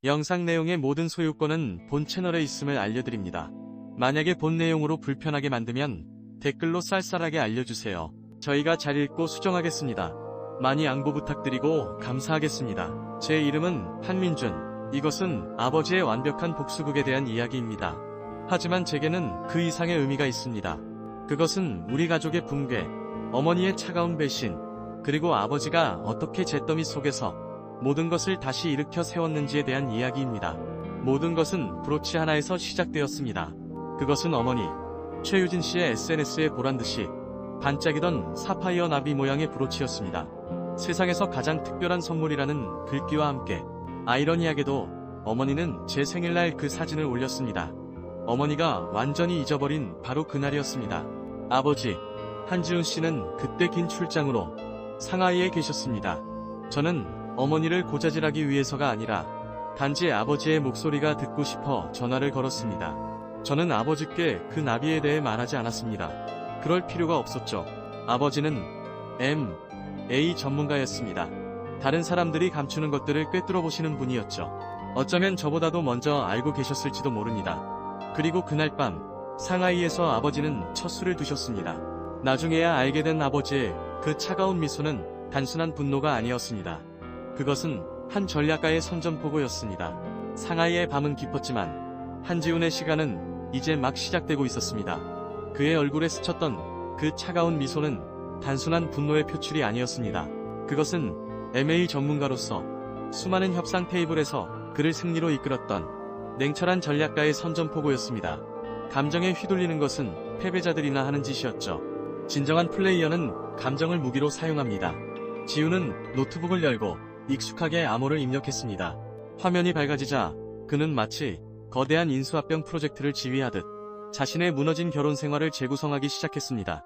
영상 내용의 모든 소유권은 본 채널에 있음을 알려드립니다. 만약에 본 내용으로 불편하게 만들면 댓글로 쌀쌀하게 알려주세요. 저희가 잘 읽고 수정하겠습니다. 많이 양보 부탁드리고 감사하겠습니다. 제 이름은 한민준. 이것은 아버지의 완벽한 복수극에 대한 이야기입니다. 하지만 제게는 그 이상의 의미가 있습니다. 그것은 우리 가족의 붕괴, 어머니의 차가운 배신, 그리고 아버지가 어떻게 잿더미 속에서 모든 것을 다시 일으켜 세웠는지에 대한 이야기입니다. 모든 것은 브로치 하나에서 시작되었습니다. 그것은 어머니 최유진 씨의 SNS에 보란듯이 반짝이던 사파이어 나비 모양의 브로치였습니다. 세상에서 가장 특별한 선물이라는 글귀와 함께 아이러니하게도 어머니는 제 생일날 그 사진을 올렸습니다. 어머니가 완전히 잊어버린 바로 그날이었습니다. 아버지 한지훈 씨는 그때 긴 출장으로 상하이에 계셨습니다. 저는 어머니를 고자질하기 위해서가 아니라 단지 아버지의 목소리가 듣고 싶어 전화를 걸었습니다. 저는 아버지께 그 나비에 대해 말하지 않았습니다. 그럴 필요가 없었죠. 아버지는 M.A. 전문가였습니다. 다른 사람들이 감추는 것들을 꿰뚫어 보시는 분이었죠. 어쩌면 저보다도 먼저 알고 계셨을지도 모릅니다. 그리고 그날 밤 상하이에서 아버지는 첫 술을 드셨습니다. 나중에야 알게 된 아버지의 그 차가운 미소는 단순한 분노가 아니었습니다. 그것은 한 전략가의 선전포고였습니다. 상하이의 밤은 깊었지만 한지훈의 시간은 이제 막 시작되고 있었습니다. 그의 얼굴에 스쳤던 그 차가운 미소는 단순한 분노의 표출이 아니었습니다. 그것은 M.A. 전문가로서 수많은 협상 테이블에서 그를 승리로 이끌었던 냉철한 전략가의 선전포고였습니다. 감정에 휘둘리는 것은 패배자들이나 하는 짓이었죠. 진정한 플레이어는 감정을 무기로 사용합니다. 지훈은 노트북을 열고 익숙하게 암호를 입력했습니다. 화면이 밝아지자 그는 마치 거대한 인수합병 프로젝트를 지휘하듯 자신의 무너진 결혼 생활을 재구성하기 시작했습니다.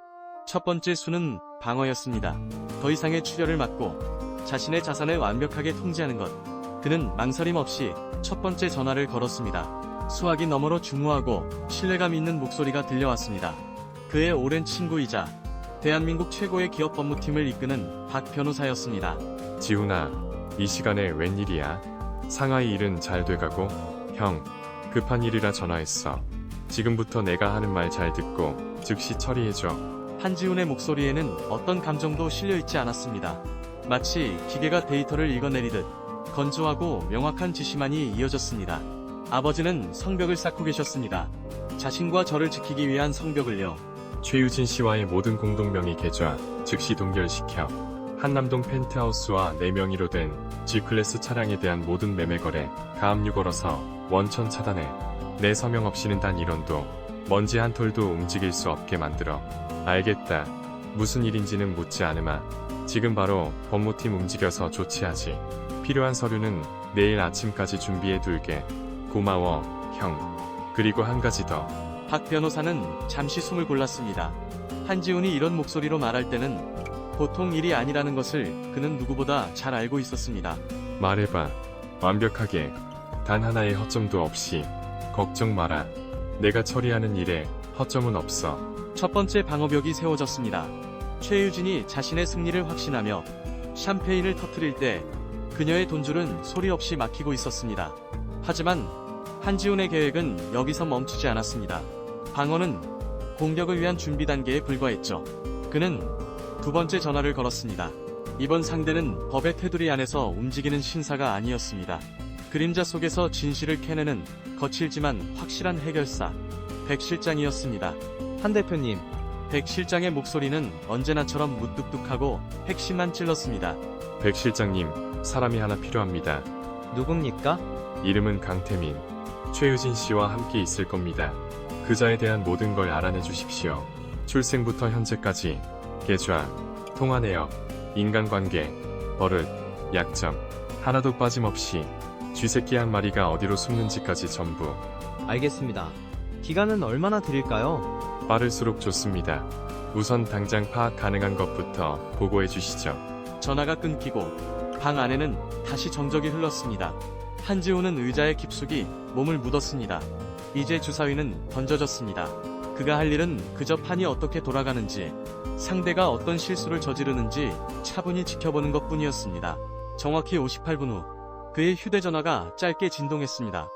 첫 번째 수는 방어였습니다. 더 이상의 출혈을 막고 자신의 자산을 완벽하게 통제하는 것. 그는 망설임 없이 첫 번째 전화를 걸었습니다. 수화기 너머로 중후하고 신뢰감 있는 목소리가 들려왔습니다. 그의 오랜 친구이자 대한민국 최고의 기업 법무팀을 이끄는 박 변호사였습니다. 지훈아, 이 시간에 웬일이야? 상하이 일은 잘 돼가고? 형, 급한 일이라 전화했어. 지금부터 내가 하는 말 잘 듣고 즉시 처리해줘. 한지훈의 목소리에는 어떤 감정도 실려있지 않았습니다. 마치 기계가 데이터를 읽어내리듯 건조하고 명확한 지시만이 이어졌습니다. 아버지는 성벽을 쌓고 계셨습니다. 자신과 저를 지키기 위한 성벽을요. 최유진 씨와의 모든 공동명의 계좌 즉시 동결시켜. 한남동 펜트하우스와 4명의로 된 G클래스 차량에 대한 모든 매매 거래, 가압류 걸어서 원천 차단해. 내 서명 없이는 단 1원도, 먼지 한 톨도 움직일 수 없게 만들어. 알겠다. 무슨 일인지는 묻지 않으마. 지금 바로 법무팀 움직여서 조치하지. 필요한 서류는 내일 아침까지 준비해 둘게. 고마워, 형. 그리고 한 가지 더. 박 변호사는 잠시 숨을 골랐습니다. 한지훈이 이런 목소리로 말할 때는 보통 일이 아니라는 것을 그는 누구보다 잘 알고 있었습니다. 말해봐. 완벽하게. 단 하나의 허점도 없이. 걱정 마라. 내가 처리하는 일에 허점은 없어. 첫 번째 방어벽이 세워졌습니다. 최유진이 자신의 승리를 확신하며 샴페인을 터뜨릴 때 그녀의 돈줄은 소리 없이 막히고 있었습니다. 하지만 한지훈의 계획은 여기서 멈추지 않았습니다. 방어는 공격을 위한 준비 단계에 불과했죠. 그는 두 번째 전화를 걸었습니다. 이번 상대는 법의 테두리 안에서 움직이는 신사가 아니었습니다. 그림자 속에서 진실을 캐내는 거칠지만 확실한 해결사, 백 실장이었습니다. 한 대표님, 백 실장의 목소리는 언제나처럼 무뚝뚝하고 핵심만 찔렀습니다. 백 실장님, 사람이 하나 필요합니다. 누굽니까? 이름은 강태민. 최유진 씨와 함께 있을 겁니다. 그자에 대한 모든 걸 알아내 주십시오. 출생부터 현재까지, 계좌, 통화 내역, 인간관계, 버릇, 약점, 하나도 빠짐없이 쥐새끼 한 마리가 어디로 숨는지까지 전부. 알겠습니다. 기간은 얼마나 드릴까요? 빠를수록 좋습니다. 우선 당장 파악 가능한 것부터 보고해 주시죠. 전화가 끊기고 방 안에는 다시 정적이 흘렀습니다. 한지훈은 의자에 깊숙이 몸을 묻었습니다. 이제 주사위는 던져졌습니다. 그가 할 일은 그저 판이 어떻게 돌아가는지, 상대가 어떤 실수를 저지르는지 차분히 지켜보는 것뿐이었습니다. 정확히 58분 후 그의 휴대전화가 짧게 진동했습니다.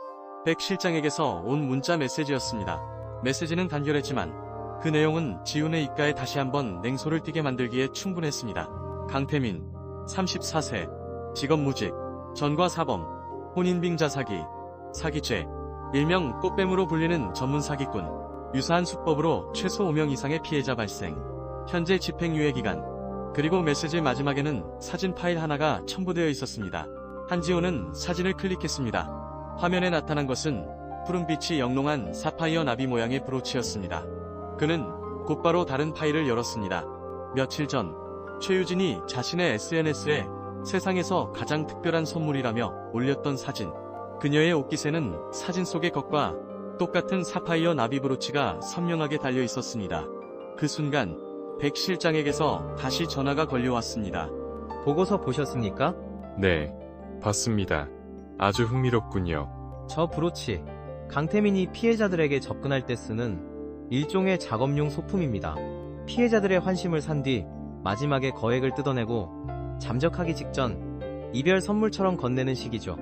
백 실장에게서 온 문자 메시지였습니다. 메시지는 간결했지만 그 내용은 지훈의 입가에 다시 한번 냉소를 띠게 만들기에 충분했습니다. 강태민, 34세, 직업무직, 전과 사범, 혼인빙자 사기, 사기죄, 일명 꽃뱀으로 불리는 전문 사기꾼, 유사한 수법으로 최소 5명 이상의 피해자 발생, 현재 집행유예 기간, 그리고 메시지 마지막에는 사진 파일 하나가 첨부되어 있었습니다. 한지훈은 사진을 클릭했습니다. 화면에 나타난 것은 푸른빛이 영롱한 사파이어 나비 모양의 브로치였습니다. 그는 곧바로 다른 파일을 열었습니다. 며칠 전 최유진이 자신의 SNS에 세상에서 가장 특별한 선물이라며 올렸던 사진. 그녀의 옷깃에는 사진 속의 것과 똑같은 사파이어 나비 브로치가 선명하게 달려 있었습니다. 그 순간 백 실장에게서 다시 전화가 걸려왔습니다. 보고서 보셨습니까? 네, 봤습니다. 아주 흥미롭군요. 저 브로치, 강태민이 피해자들에게 접근할 때 쓰는 일종의 작업용 소품입니다. 피해자들의 환심을 산 뒤 마지막에 거액을 뜯어내고 잠적하기 직전 이별 선물처럼 건네는 식이죠.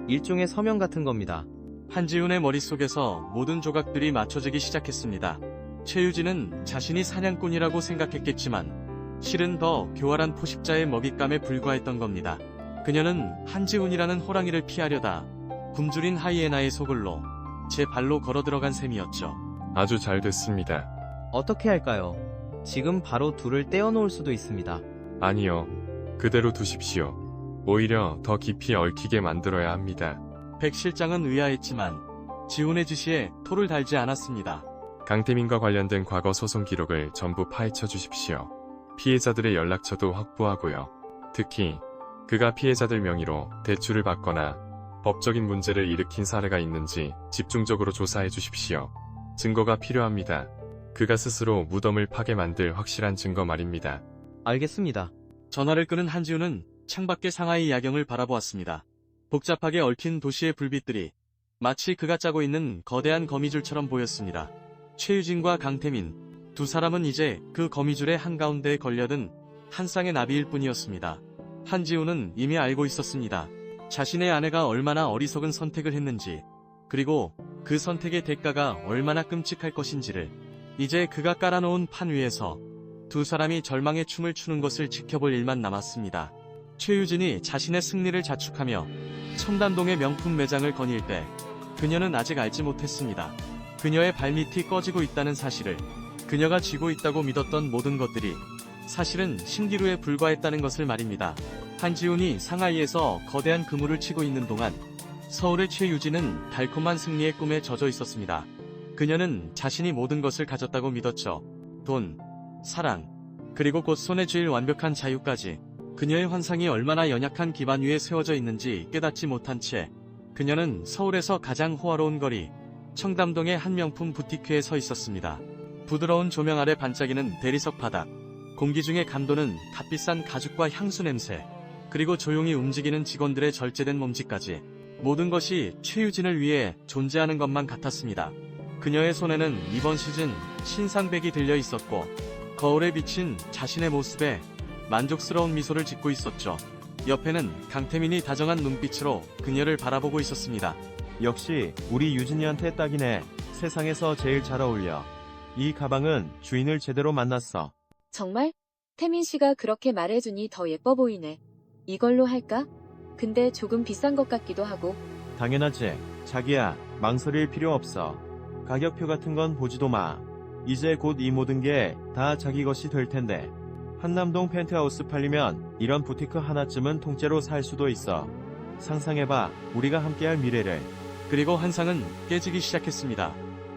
일종의 서명 같은 겁니다. 한지훈의 머릿속에서 모든 조각들이 맞춰지기 시작했습니다. 최유진은 자신이 사냥꾼이라고 생각했겠지만 실은 더 교활한 포식자의 먹잇감에 불과했던 겁니다. 그녀는 한지훈이라는 호랑이를 피하려다 굶주린 하이에나의 소굴로 제 발로 걸어 들어간 셈이었죠. 아주 잘 됐습니다. 어떻게 할까요? 지금 바로 둘을 떼어놓을 수도 있습니다. 아니요. 그대로 두십시오. 오히려 더 깊이 얽히게 만들어야 합니다. 백 실장은 의아했지만 지훈의 지시에 토를 달지 않았습니다. 강태민과 관련된 과거 소송 기록을 전부 파헤쳐 주십시오. 피해자들의 연락처도 확보하고요. 특히 그가 피해자들 명의로 대출을 받거나 법적인 문제를 일으킨 사례가 있는지 집중적으로 조사해 주십시오. 증거가 필요합니다. 그가 스스로 무덤을 파게 만들 확실한 증거 말입니다. 알겠습니다. 전화를 끊은 한지훈은 창밖의 상하이 야경을 바라보았습니다. 복잡하게 얽힌 도시의 불빛들이 마치 그가 짜고 있는 거대한 거미줄처럼 보였습니다. 최유진과 강태민, 두 사람은 이제 그 거미줄의 한가운데에 걸려든 한 쌍의 나비일 뿐이었습니다. 한지훈은 이미 알고 있었습니다. 자신의 아내가 얼마나 어리석은 선택을 했는지, 그리고 그 선택의 대가가 얼마나 끔찍할 것인지를. 이제 그가 깔아놓은 판 위에서 두 사람이 절망의 춤을 추는 것을 지켜볼 일만 남았습니다. 최유진이 자신의 승리를 자축하며 청담동의 명품 매장을 거닐 때 그녀는 아직 알지 못했습니다. 그녀의 발밑이 꺼지고 있다는 사실을, 그녀가 쥐고 있다고 믿었던 모든 것들이 사실은 신기루에 불과했다는 것을 말입니다. 한지훈이 상하이에서 거대한 그물을 치고 있는 동안 서울의 최유진은 달콤한 승리의 꿈에 젖어 있었습니다. 그녀는 자신이 모든 것을 가졌다고 믿었죠. 돈, 사랑, 그리고 곧 손에 쥘 완벽한 자유까지. 그녀의 환상이 얼마나 연약한 기반 위에 세워져 있는지 깨닫지 못한 채 그녀는 서울에서 가장 호화로운 거리, 청담동의 한 명품 부티크에 서 있었습니다. 부드러운 조명 아래 반짝이는 대리석 바닥, 공기 중에 감도는 값비싼 가죽과 향수 냄새, 그리고 조용히 움직이는 직원들의 절제된 몸짓까지. 모든 것이 최유진을 위해 존재하는 것만 같았습니다. 그녀의 손에는 이번 시즌 신상백이 들려 있었고 거울에 비친 자신의 모습에 만족스러운 미소를 짓고 있었죠. 옆에는 강태민이 다정한 눈빛으로 그녀를 바라보고 있었습니다. 역시 우리 유진이한테 딱이네. 세상에서 제일 잘 어울려. 이 가방은 주인을 제대로 만났어. 정말? 태민 씨가 그렇게 말해주니 더 예뻐 보이네. 이걸로 할까? 근데 조금 비싼 것 같기도 하고. 당연하지. 자기야, 망설일 필요 없어. 가격표 같은 건 보지도 마. 이제 곧 이 모든 게 다 자기 것이 될 텐데. 한남동 펜트하우스 팔리면 이런 부티크 하나쯤은 통째로 살 수도 있어. 상상해봐, 우리가 함께할 미래를. 그리고 환상은 깨지기 시작했습니다.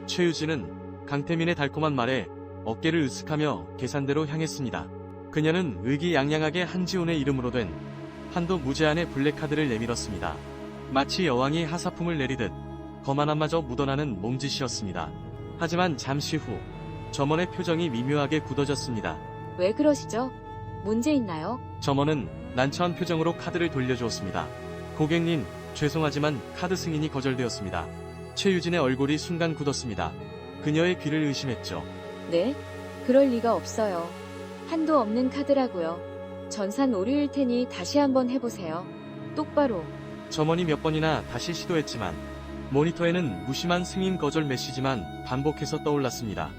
최유진은 강태민의 달콤한 말에 어깨를 으쓱하며 계산대로 향했습니다. 그녀는 의기양양하게 한지훈의 이름으로 된 한도 무제한의 블랙카드를 내밀었습니다. 마치 여왕이 하사품을 내리듯 거만함마저 묻어나는 몸짓이었습니다. 하지만 잠시 후 점원의 표정이 미묘하게 굳어졌습니다. 왜 그러시죠? 문제 있나요? 점원은 난처한 표정으로 카드를 돌려주었습니다. 고객님, 죄송하지만 카드 승인이 거절되었습니다. 최유진의 얼굴이 순간 굳었습니다. 그녀의 귀를 의심했죠. 네? 그럴 리가 없어요. 한도 없는 카드라고요. 전산 오류일 테니 다시 한번 해보세요. 똑바로. 점원이 몇 번이나 다시 시도했지만 모니터에는 무심한 승인 거절 메시지만 반복해서 떠올랐습니다.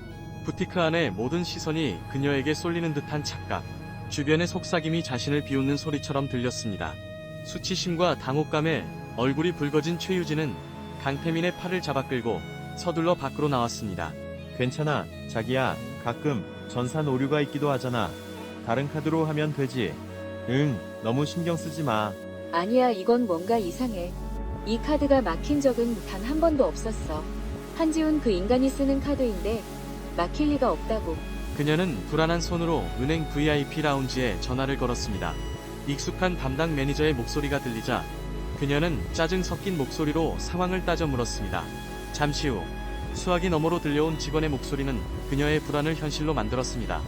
부티크 안의 모든 시선이 그녀에게 쏠리는 듯한 착각, 주변의 속삭임이 자신을 비웃는 소리처럼 들렸습니다. 수치심과 당혹감에 얼굴이 붉어진 최유진은 강태민의 팔을 잡아 끌고 서둘러 밖으로 나왔습니다. 괜찮아, 자기야. 가끔 전산 오류가 있기도 하잖아. 다른 카드로 하면 되지. 응, 너무 신경 쓰지 마. 아니야, 이건 뭔가 이상해. 이 카드가 막힌 적은 단 한 번도 없었어. 한지훈 그 인간이 쓰는 카드인데 막힐 리가 없다고. 그녀는 불안한 손으로 은행 VIP 라운지에 전화를 걸었습니다. 익숙한 담당 매니저의 목소리가 들리자 그녀는 짜증 섞인 목소리로 상황을 따져 물었습니다. 잠시 후 수화기 너머로 들려온 직원의 목소리는 그녀의 불안을 현실로 만들었습니다.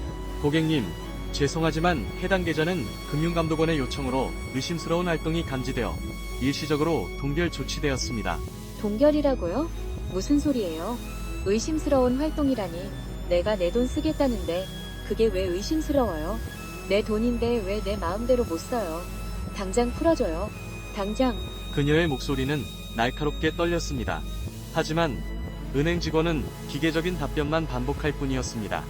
고객님, 죄송하지만 해당 계좌는 금융감독원의 요청으로 의심스러운 활동이 감지되어 일시적으로 동결 조치되었습니다. 동결이라고요? 무슨 소리예요? 의심스러운 활동이라니. 내가 내 돈 쓰겠다는데 그게 왜 의심스러워요? 내 돈인데 왜 내 마음대로 못 써요? 당장 풀어줘요. 당장. 그녀의 목소리는 날카롭게 떨렸습니다. 하지만 은행 직원은 기계적인 답변만 반복할 뿐이었습니다.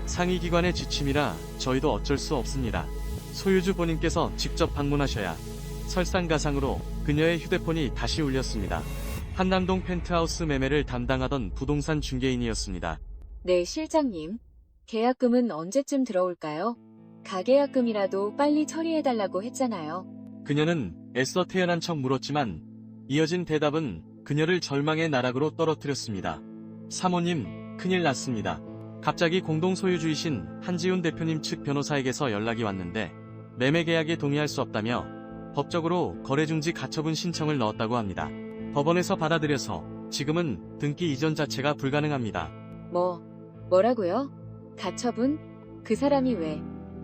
상위 기관의 지침이라 저희도 어쩔 수 없습니다. 소유주 본인께서 직접 방문하셔야. 설상가상으로 그녀의 휴대폰이 다시 울렸습니다. 한남동 펜트하우스 매매를 담당하던 부동산 중개인이었습니다. 네, 실장님. 계약금은 언제쯤 들어올까요? 가계약금이라도 빨리 처리해달라고 했잖아요. 그녀는 애써 태연한 척 물었지만 이어진 대답은 그녀를 절망의 나락으로 떨어뜨렸습니다. 사모님, 큰일 났습니다. 갑자기 공동소유주이신 한지훈 대표님 측 변호사에게서 연락이 왔는데 매매 계약에 동의할 수 없다며 법적으로 거래중지 가처분 신청을 넣었다고 합니다. 법원에서 받아들여서 지금은 등기 이전 자체가 불가능합니다. 뭐라고요? 가처분? 그 사람이 왜?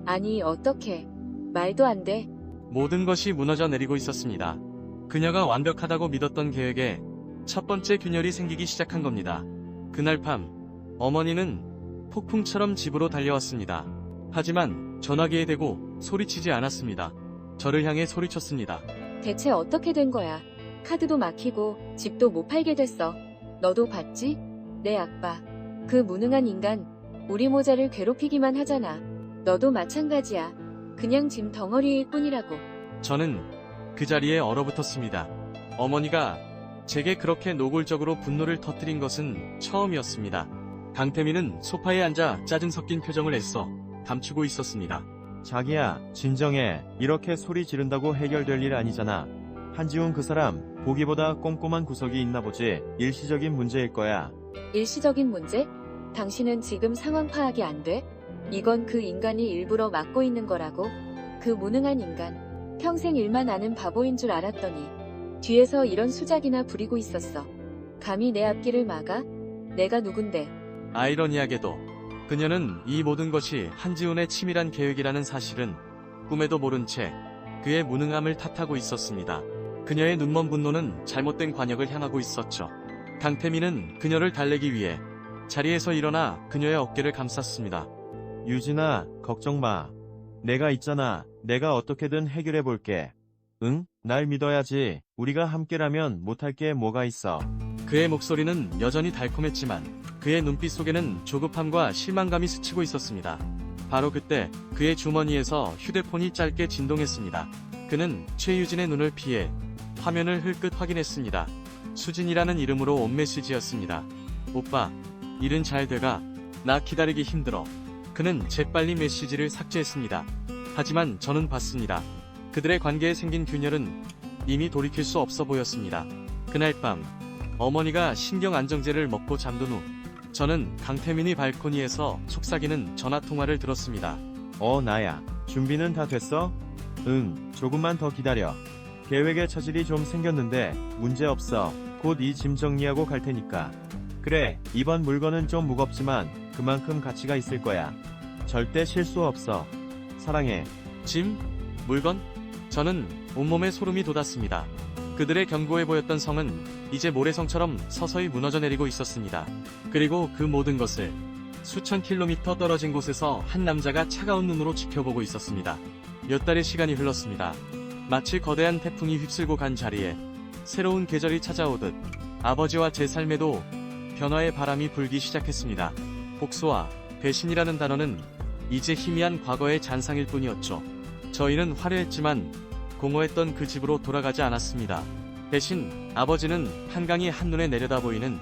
아니, 어떻게? 말도 안 돼. 모든 것이 무너져 내리고 있었습니다. 그녀가 완벽하다고 믿었던 계획에 첫 번째 균열이 생기기 시작한 겁니다. 그날 밤, 어머니는 폭풍처럼 집으로 달려왔습니다. 하지만 전화기에 대고 소리치지 않았습니다. 저를 향해 소리쳤습니다. 대체 어떻게 된 거야? 카드도 막히고 집도 못 팔게 됐어. 너도 봤지? 내 아빠. 그 무능한 인간. 우리 모자를 괴롭히기만 하잖아. 너도 마찬가지야. 그냥 짐 덩어리일 뿐이라고. 저는 그 자리에 얼어붙었습니다. 어머니가 제게 그렇게 노골적으로 분노를 터뜨린 것은 처음이었습니다. 강태민은 소파에 앉아 짜증 섞인 표정을 애써 감추고 있었습니다. 자기야, 진정해. 이렇게 소리 지른다고 해결될 일 아니잖아. 한지훈 그 사람, 보기보다 꼼꼼한 구석이 있나 보지. 일시적인 문제일 거야. 일시적인 문제? 당신은 지금 상황 파악이 안 돼? 이건 그 인간이 일부러 막고 있는 거라고? 그 무능한 인간. 평생 일만 아는 바보인 줄 알았더니 뒤에서 이런 수작이나 부리고 있었어. 감히 내 앞길을 막아? 내가 누군데? 아이러니하게도 그녀는 이 모든 것이 한지훈의 치밀한 계획이라는 사실은 꿈에도 모른 채 그의 무능함을 탓하고 있었습니다. 그녀의 눈먼 분노는 잘못된 관역을 향하고 있었죠. 강태민은 그녀를 달래기 위해 자리에서 일어나 그녀의 어깨를 감쌌습니다. 유진아, 걱정 마. 내가 있잖아. 내가 어떻게든 해결해 볼게. 응? 날 믿어야지. 우리가 함께라면 못할 게 뭐가 있어. 그의 목소리는 여전히 달콤했지만 그의 눈빛 속에는 조급함과 실망감이 스치고 있었습니다. 바로 그때 그의 주머니에서 휴대폰이 짧게 진동했습니다. 그는 최유진의 눈을 피해 화면을 흘끗 확인했습니다. 수진이라는 이름으로 온 메시지였습니다. 오빠, 일은 잘 돼가. 나 기다리기 힘들어. 그는 재빨리 메시지를 삭제했습니다. 하지만 저는 봤습니다. 그들의 관계에 생긴 균열은 이미 돌이킬 수 없어 보였습니다. 그날 밤 어머니가 신경안정제를 먹고 잠든 후 저는 강태민이 발코니에서 속삭이는 전화통화를 들었습니다. 나야. 준비는 다 됐어? 응, 조금만 더 기다려. 계획에 차질이 좀 생겼는데 문제 없어. 곧 이 짐 정리하고 갈 테니까. 그래, 이번 물건은 좀 무겁지만 그만큼 가치가 있을 거야. 절대 실수 없어. 사랑해. 짐? 물건? 저는 온몸에 소름이 돋았습니다. 그들의 견고해 보였던 성은 이제 모래성처럼 서서히 무너져 내리고 있었습니다. 그리고 그 모든 것을 수천 킬로미터 떨어진 곳에서 한 남자가 차가운 눈으로 지켜보고 있었습니다. 몇 달의 시간이 흘렀습니다. 마치 거대한 태풍이 휩쓸고 간 자리에 새로운 계절이 찾아오듯 아버지와 제 삶에도 변화의 바람이 불기 시작했습니다. 복수와 배신이라는 단어는 이제 희미한 과거의 잔상일 뿐이었죠. 저희는 화려했지만 공허했던 그 집으로 돌아가지 않았습니다. 대신 아버지는 한강이 한눈에 내려다 보이는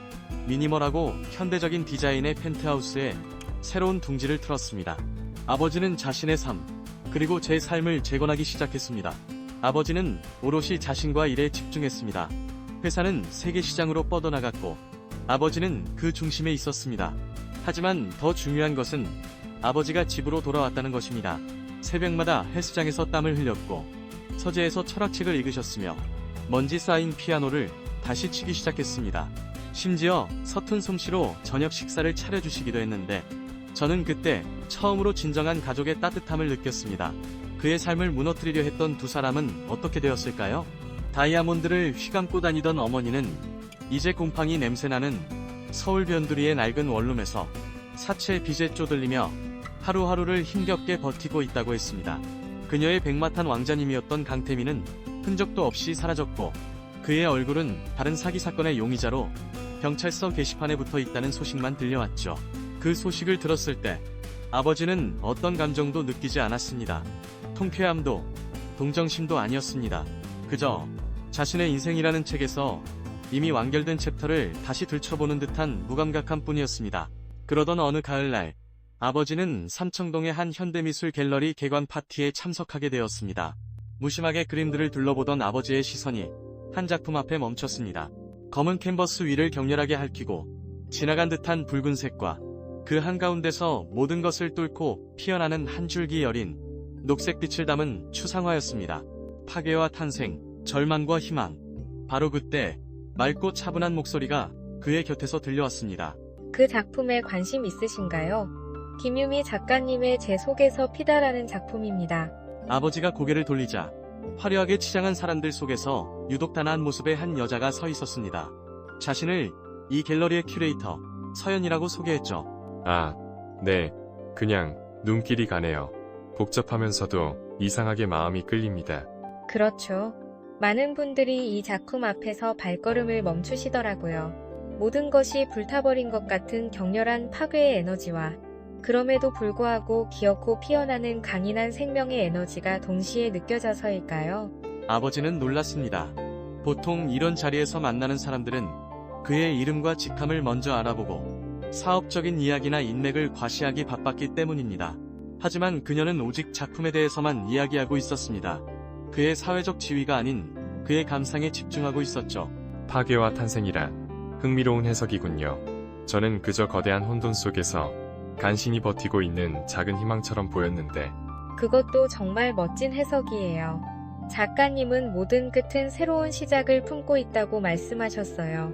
미니멀하고 현대적인 디자인의 펜트하우스에 새로운 둥지를 틀었습니다. 아버지는 자신의 삶, 그리고 제 삶을 재건하기 시작했습니다. 아버지는 오롯이 자신과 일에 집중했습니다. 회사는 세계 시장으로 뻗어나갔고 아버지는 그 중심에 있었습니다. 하지만 더 중요한 것은 아버지가 집으로 돌아왔다는 것입니다. 새벽마다 헬스장에서 땀을 흘렸고 서재에서 철학책을 읽으셨으며 먼지 쌓인 피아노를 다시 치기 시작했습니다. 심지어 서툰 솜씨로 저녁 식사를 차려주시기도 했는데 저는 그때 처음으로 진정한 가족의 따뜻함을 느꼈습니다. 그의 삶을 무너뜨리려 했던 두 사람은 어떻게 되었을까요? 다이아몬드를 휘감고 다니던 어머니는 이제 곰팡이 냄새나는 서울 변두리의 낡은 원룸에서 사채 빚에 쪼들리며 하루하루를 힘겹게 버티고 있다고 했습니다. 그녀의 백마탄 왕자님이었던 강태민은 흔적도 없이 사라졌고 그의 얼굴은 다른 사기 사건의 용의자로 경찰서 게시판에 붙어 있다는 소식만 들려왔죠. 그 소식을 들었을 때 아버지는 어떤 감정도 느끼지 않았습니다. 통쾌함도 동정심도 아니었습니다. 그저 자신의 인생이라는 책에서 이미 완결된 챕터를 다시 들춰보는 듯한 무감각함 뿐이었습니다. 그러던 어느 가을날 아버지는 삼청동의 한 현대미술 갤러리 개관 파티에 참석하게 되었습니다. 무심하게 그림들을 둘러보던 아버지의 시선이 한 작품 앞에 멈췄습니다. 검은 캔버스 위를 격렬하게 핥히고 지나간 듯한 붉은색과 그 한가운데서 모든 것을 뚫고 피어나는 한 줄기 여린 녹색빛을 담은 추상화였습니다. 파괴와 탄생, 절망과 희망. 바로 그때 맑고 차분한 목소리가 그의 곁에서 들려왔습니다. 그 작품에 관심 있으신가요? 김유미 작가님의 제 속에서 피다라는 작품입니다. 아버지가 고개를 돌리자 화려하게 치장한 사람들 속에서 유독 단아한 모습의 한 여자가 서 있었습니다. 자신을 이 갤러리의 큐레이터 서연이라고 소개했죠. 아, 네. 그냥 눈길이 가네요. 복잡하면서도 이상하게 마음이 끌립니다. 그렇죠. 많은 분들이 이 작품 앞에서 발걸음을 멈추시더라고요. 모든 것이 불타버린 것 같은 격렬한 파괴의 에너지와 그럼에도 불구하고 기어코 피어나는 강인한 생명의 에너지가 동시에 느껴져서일까요? 아버지는 놀랐습니다. 보통 이런 자리에서 만나는 사람들은 그의 이름과 직함을 먼저 알아보고 사업적인 이야기나 인맥을 과시하기 바빴기 때문입니다. 하지만 그녀는 오직 작품에 대해서만 이야기하고 있었습니다. 그의 사회적 지위가 아닌 그의 감상에 집중하고 있었죠. 파괴와 탄생이란 흥미로운 해석이군요. 저는 그저 거대한 혼돈 속에서 간신히 버티고 있는 작은 희망처럼 보였는데 그것도 정말 멋진 해석이에요. 작가님은 모든 끝은 새로운 시작을 품고 있다고 말씀하셨어요.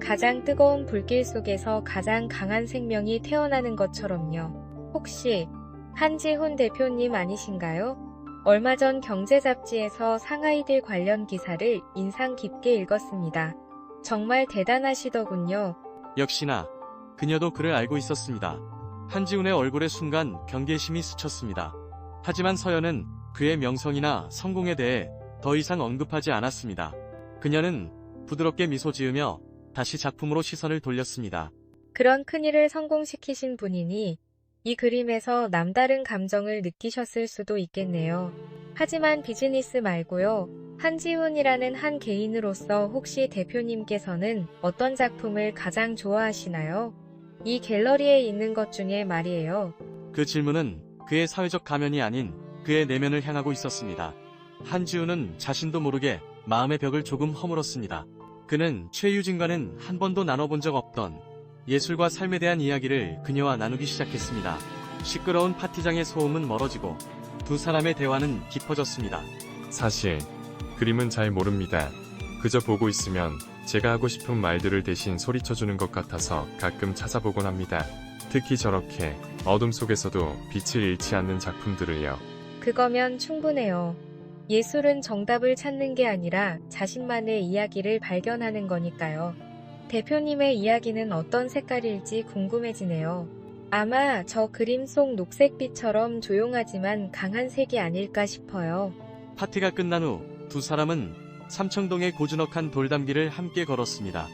가장 뜨거운 불길 속에서 가장 강한 생명이 태어나는 것처럼요. 혹시 한지훈 대표님 아니신가요? 얼마 전 경제 잡지에서 상하이들 관련 기사를 인상 깊게 읽었습니다. 정말 대단하시더군요. 역시나 그녀도 그를 알고 있었습니다. 한지훈의 얼굴에 순간 경계심이 스쳤습니다. 하지만 서연은 그의 명성이나 성공에 대해 더 이상 언급하지 않았습니다. 그녀는 부드럽게 미소 지으며 다시 작품으로 시선을 돌렸습니다. 그런 큰일을 성공시키신 분이니 이 그림에서 남다른 감정을 느끼셨을 수도 있겠네요. 하지만 비즈니스 말고요. 한지훈이라는 한 개인으로서 혹시 대표님께서는 어떤 작품을 가장 좋아하시나요? 이 갤러리에 있는 것 중에 말이에요. 그 질문은 그의 사회적 가면이 아닌 그의 내면을 향하고 있었습니다. 한지훈은 자신도 모르게 마음의 벽을 조금 허물었습니다. 그는 최유진과는 한 번도 나눠본 적 없던 예술과 삶에 대한 이야기를 그녀와 나누기 시작했습니다. 시끄러운 파티장의 소음은 멀어지고 두 사람의 대화는 깊어졌습니다. 사실 그림은 잘 모릅니다. 그저 보고 있으면 제가 하고 싶은 말들을 대신 소리쳐주는 것 같아서 가끔 찾아보곤 합니다. 특히 저렇게 어둠 속에서도 빛을 잃지 않는 작품들을요. 그거면 충분해요. 예술은 정답을 찾는 게 아니라 자신만의 이야기를 발견하는 거니까요. 대표님의 이야기는 어떤 색깔일지 궁금해지네요. 아마 저 그림 속 녹색빛처럼 조용하지만 강한 색이 아닐까 싶어요. 파티가 끝난 후 두 사람은 삼청동의 고즈넉한 돌담길을 함께 걸었습니다.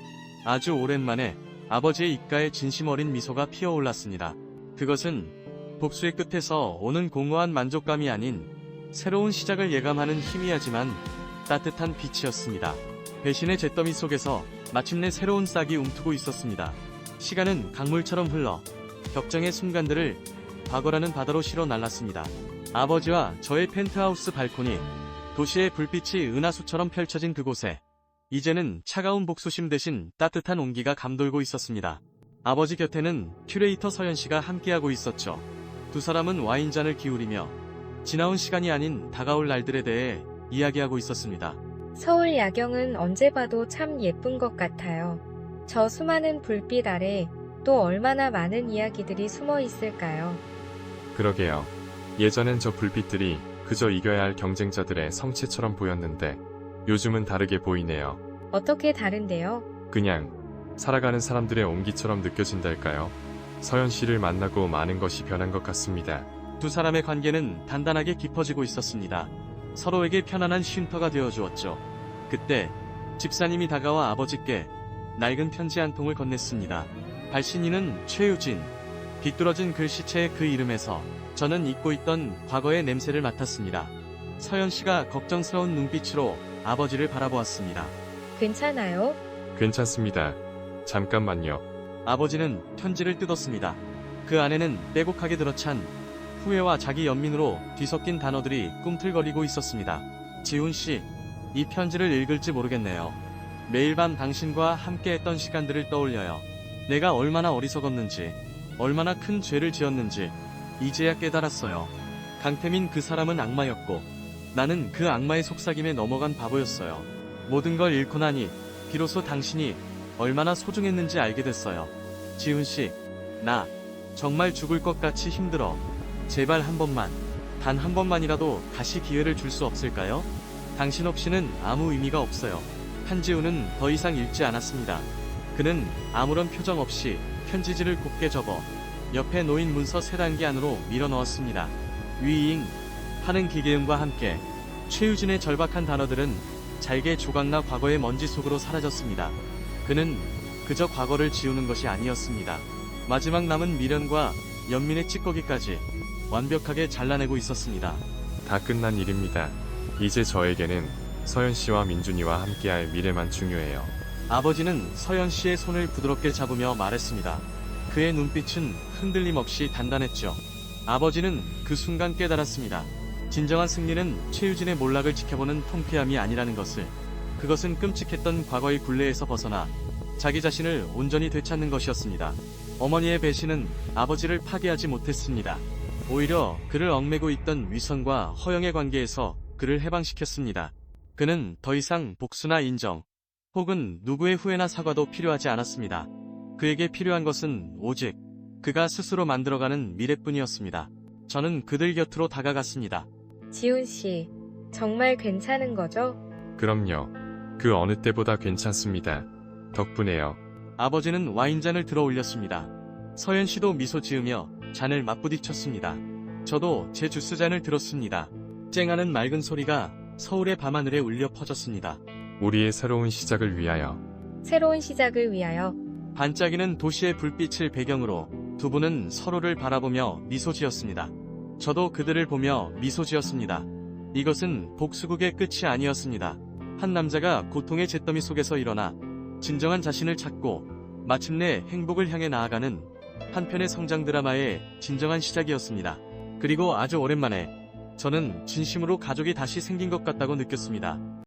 아주 오랜만에 아버지의 입가에 진심 어린 미소가 피어올랐습니다. 그것은 복수의 끝에서 오는 공허한 만족감이 아닌 새로운 시작을 예감하는 희미하지만 따뜻한 빛이었습니다. 배신의 잿더미 속에서 마침내 새로운 싹이 움트고 있었습니다. 시간은 강물처럼 흘러 격정의 순간들을 과거라는 바다로 실어 날랐습니다. 아버지와 저의 펜트하우스 발코니, 도시의 불빛이 은하수처럼 펼쳐진 그곳에 이제는 차가운 복수심 대신 따뜻한 온기가 감돌고 있었습니다. 아버지 곁에는 큐레이터 서연 씨가 함께하고 있었죠. 두 사람은 와인잔을 기울이며 지나온 시간이 아닌 다가올 날들에 대해 이야기하고 있었습니다. 서울 야경은 언제 봐도 참 예쁜 것 같아요. 저 수많은 불빛 아래 또 얼마나 많은 이야기들이 숨어 있을까요? 그러게요. 예전엔 저 불빛들이 그저 이겨야 할 경쟁자들의 성체처럼 보였는데 요즘은 다르게 보이네요. 어떻게 다른데요? 그냥 살아가는 사람들의 온기처럼 느껴진달까요? 서연 씨를 만나고 많은 것이 변한 것 같습니다. 두 사람의 관계는 단단하게 깊어지고 있었습니다. 서로에게 편안한 쉼터가 되어주었죠. 그때 집사님이 다가와 아버지께 낡은 편지 한 통을 건넸습니다. 발신인은 최유진. 비뚤어진 글씨체의 그 이름에서 저는 잊고 있던 과거의 냄새를 맡았습니다. 서연 씨가 걱정스러운 눈빛으로 아버지를 바라보았습니다. 괜찮아요? 괜찮습니다. 잠깐만요. 아버지는 편지를 뜯었습니다. 그 안에는 빼곡하게 들어찬 후회와 자기 연민으로 뒤섞인 단어들이 꿈틀거리고 있었습니다. 지훈 씨, 이 편지를 읽을지 모르겠네요. 매일 밤 당신과 함께했던 시간들을 떠올려요. 내가 얼마나 어리석었는지, 얼마나 큰 죄를 지었는지 이제야 깨달았어요. 강태민 그 사람은 악마였고 나는 그 악마의 속삭임에 넘어간 바보였어요. 모든 걸 잃고 나니 비로소 당신이 얼마나 소중했는지 알게 됐어요. 지훈 씨, 나 정말 죽을 것 같이 힘들어. 제발 한 번만, 단 한 번만이라도 다시 기회를 줄 수 없을까요? 당신 없이는 아무 의미가 없어요. 한지우는 더 이상 읽지 않았습니다. 그는 아무런 표정 없이 편지지를 곱게 접어 옆에 놓인 문서 3단계 안으로 밀어 넣었습니다. 위잉 하는 기계음과 함께 최유진의 절박한 단어들은 잘게 조각나 과거의 먼지 속으로 사라졌습니다. 그는 그저 과거를 지우는 것이 아니었습니다. 마지막 남은 미련과 연민의 찌꺼기까지 완벽하게 잘라내고 있었습니다. 다 끝난 일입니다. 이제 저에게는 서연 씨와 민준이와 함께할 미래만 중요해요. 아버지는 서연 씨의 손을 부드럽게 잡으며 말했습니다. 그의 눈빛은 흔들림 없이 단단했죠. 아버지는 그 순간 깨달았습니다. 진정한 승리는 최유진의 몰락을 지켜보는 통쾌함이 아니라는 것을. 그것은 끔찍했던 과거의 굴레에서 벗어나 자기 자신을 온전히 되찾는 것이었습니다. 어머니의 배신은 아버지를 파괴하지 못했습니다. 오히려 그를 얽매고 있던 위선과 허영의 관계에서 그를 해방시켰습니다. 그는 더 이상 복수나 인정, 혹은 누구의 후회나 사과도 필요하지 않았습니다. 그에게 필요한 것은 오직 그가 스스로 만들어가는 미래뿐이었습니다. 저는 그들 곁으로 다가갔습니다. 지훈 씨, 정말 괜찮은 거죠? 그럼요. 그 어느 때보다 괜찮습니다. 덕분에요. 아버지는 와인잔을 들어 올렸습니다. 서연 씨도 미소 지으며 잔을 맞부딪혔습니다. 저도 제 주스잔을 들었습니다. 쨍하는 맑은 소리가 서울의 밤하늘에 울려 퍼졌습니다. 우리의 새로운 시작을 위하여. 새로운 시작을 위하여. 반짝이는 도시의 불빛을 배경으로 두 분은 서로를 바라보며 미소 지었습니다. 저도 그들을 보며 미소 지었습니다. 이것은 복수극의 끝이 아니었습니다. 한 남자가 고통의 잿더미 속에서 일어나 진정한 자신을 찾고 마침내 행복을 향해 나아가는 한편의 성장 드라마의 진정한 시작이었습니다. 그리고 아주 오랜만에 저는 진심으로 가족이 다시 생긴 것 같다고 느꼈습니다.